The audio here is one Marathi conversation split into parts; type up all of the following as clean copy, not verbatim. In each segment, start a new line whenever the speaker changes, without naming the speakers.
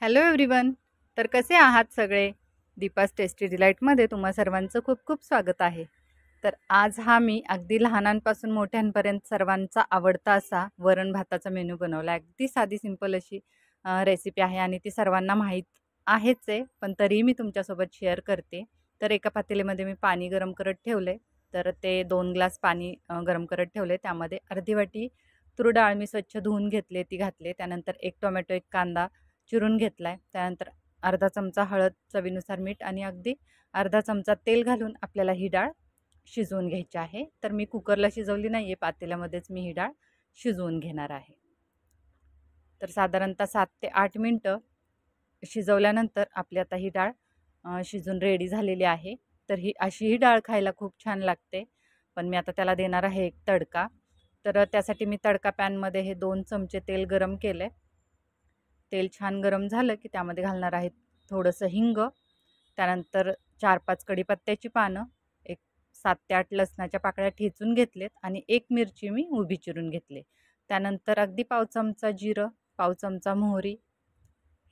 Hello everyone. तर कसे आहात सगळे? दीपास टेस्टी डिलाईटमध्ये तुम्हा सर्वांचं खूप खूप स्वागत आहे. तर आज मी अगदी लहानांपासून मोठ्यांपर्यंत सर्वांचा आवडता असा वरण भाताचा मेनू बनवला आहे. अगदी साधी सिंपल अशी रेसिपी आहे आणि ती सर्वांना माहीत आहेच आहे, पण तरीही मी तुमच्यासोबत शेअर करते. तर एका पातेल्यामध्ये मी पाणी गरम करत ठेवले. तर ते 2 ग्लास पाणी गरम करत ठेवले. त्यामध्ये अर्धी वाटी तूर डाळ मी स्वच्छ धुवून घेतले, ती घातले. त्यानंतर 1 टोमॅटो, 1 कांदा चिरून घेतलाय. त्यानंतर अर्धा चमचा हळद, चवीनुसार मीठ आणि अगदी अर्धा चमचा तेल घालून आपल्याला ही डाळ शिजवून घ्यायची आहे. तर मी कुकरला शिजवली नाही आहे, पातेल्यामध्येच मी ही डाळ शिजवून घेणार आहे. तर साधारणतः 7 ते 8 मिनटं शिजवल्यानंतर आपली आता ही डाळ शिजून रेडी झालेली आहे. तर ही डाळ खायला खूप छान लागते. पण मी आता त्याला देणार आहे एक तडका. तर त्यासाठी मी तडका पॅनमध्ये हे 2 चमचे तेल गरम केले. तेल छान गरम झालं की त्यामध्ये घालणार आहे थोडंसं हिंग, त्यानंतर 4-5 कढीपत्त्याची पानं, एक 7 ते 8 लसणाच्या पाकळ्या ठेचून घेतलेत आणि 1 मिरची मी उभी चिरून घेतले. त्यानंतर अगदी पाव चमचा जिरं, पाव चमचा मोहरी,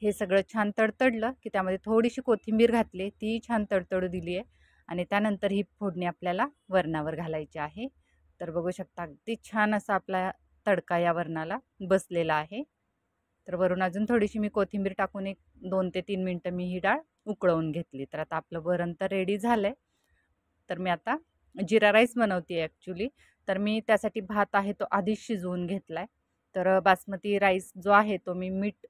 हे सगळं छान तडतडलं की त्यामध्ये थोडीशी कोथिंबीर घातली, ती छान तडतडू दिली आहे आणि त्यानंतर ही फोडणी आपल्याला वरणावर घालायची आहे. तर बघू शकता अगदी छान असा आपला तडका या वरणाला बसलेला आहे. तर वरून अजून थोडीशी मी कोथिंबीर टाकून एक 2 ते 3 मिनटं मी ही डाळ उकळवून घेतली. तर आता आपलं वरण तर रेडी झालं आहे. तर मी आता जिरा राईस बनवते आहे ॲक्च्युली. तर मी त्यासाठी भात आहे तो आधीच शिजवून घेतला आहे. तर बासमती राईस जो आहे तो मी मीठ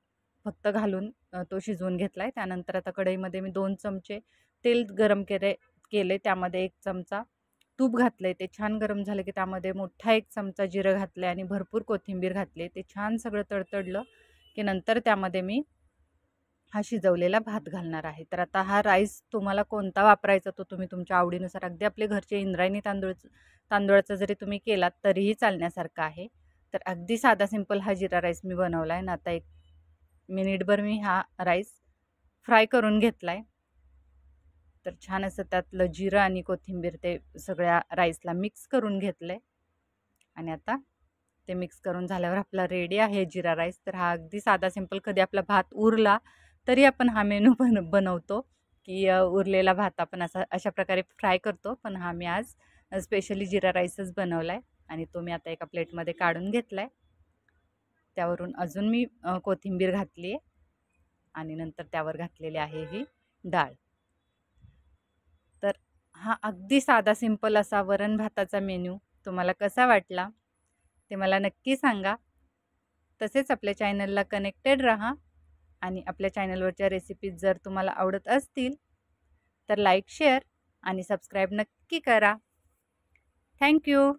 फक्त घालून तो शिजवून घेतला आहे. त्यानंतर आता कढईमध्ये मी 2 चमचे तेल गरम केले. त्यामध्ये 1 चमचा तूप घातलं आहे. ते छान गरम झालं की त्यामध्ये मोठा 1 चमचा जिरं घातलं आणि भरपूर कोथिंबीर घातली. ते छान सगळं तडतडलं की नंतर त्यामध्ये मी हा शिजवलेला भात घालणार आहे. तर आता हा राईस तुम्हाला कोणता वापरायचा तो तुम्ही तुमच्या आवडीनुसार, अगदी आपले घरचे इंद्रायणी तांदूळाचा जरी तुम्ही केलात तरीही चालण्यासारखं आहे. तर अगदी साधा सिंपल हा जिरा राईस मी बनवला आहे ना. आता 1 मिनिटभर मी हा राईस फ्राय करून घेतला आहे. तर छान असं त्यातलं जिरं आणि कोथिंबीर ते सगळ्या राईसला मिक्स करून घेतलं आहे आणि आता ते मिक्स करून झाल्यावर आपला रेडी आहे जिरा राईस. तर हा अगदी साधा सिंपल, कधी आपला भात उरला तरी आपण हा मेनू बनवतो की उरलेला भात आपण अशा प्रकारे फ्राय करतो. पण हा मी आज स्पेशली जिरा राईसच बनवला आहे आणि तो मी आता एका प्लेटमध्ये काढून घेतला आहे. त्यावरून अजून मी कोथिंबीर घातली आहे आणि नंतर त्यावर घातलेली आहे ही डाळ. तर हा अगदी साधा सिंपल असा वरण भाताचा मेनू तुम्हाला कसा वाटला ते मला नक्की सांगा. तसेच आपल्या चॅनलला कनेक्टेड राहा आणि आपल्या चॅनलवरच्या रेसिपीज जर तुम्हाला आवडत असतील तर लाईक, शेअर आणि सबस्क्राईब नक्की करा. थँक्यू.